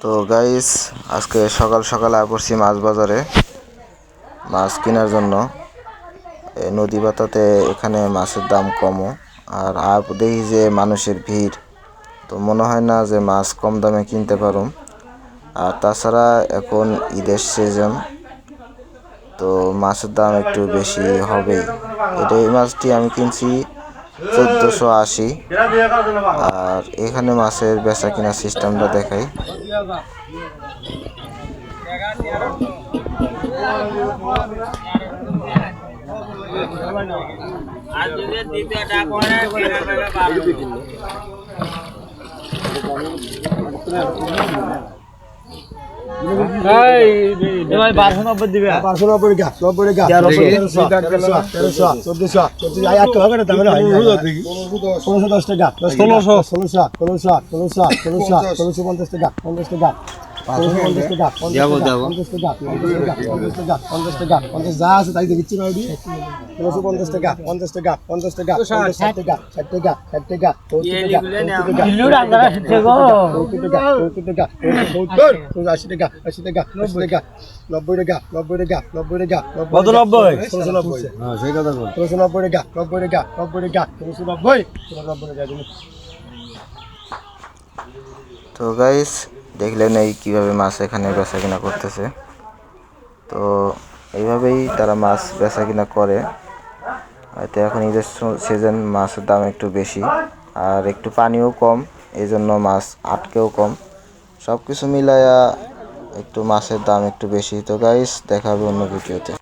তো গাইস, আজকে সকাল সকাল পড়ছি মাছ বাজারে মাছ কেনার জন্য। নদী পাতাতে এখানে মাছের দাম কমও, আর দেখি যে মানুষের ভিড়, তো মনে হয় না যে মাছ কম দামে কিনতে পারুম। আর তাছাড়া এখন ঈদের সিজন, তো মাছের দাম একটু বেশি হবেই। এই মাছটি আমি কিনছি 1480। আর এখানে মাছের বেচা কিনা সিস্টেমটা দেখাই। ভাই 1290 দিবে 1290 টাকা 90 টাকা 1300 1400 1510 টাকা 1550 টাকা 50 টাকা 50 টাকা 50 টাকা 50 যা আছে তাই দিচ্ছি না 1550 টাকা 50 টাকা 50 টাকা 60 টাকা 60 টাকা 60 টাকা 70 টাকা কিলো রাখরা শিখে গো 70 টাকা 70 টাকা 80 টাকা 80 টাকা 90 টাকা 90 টাকা 90 টাকা 90 টাকা কত 90 390 হ্যাঁ সেই কথা বল 390 টাকা 90 টাকা 90 টাকা 390 390 টাকা। তো গাইস, দেখলেন এই কিভাবে মাছ এখানে বেচা কিনা করতেছে। তো এইভাবেই তারা মাছ বেচা কিনা করে। হয়তো এখন ঈদের সিজন, মাছের দাম একটু বেশি, আর একটু পানিও কম, এই জন্য মাছ আটকেও কম। সব কিছু মিলায়া একটু মাছের দাম একটু বেশি। তো গাইস, দেখা হবে অন্য ভিডিওতে।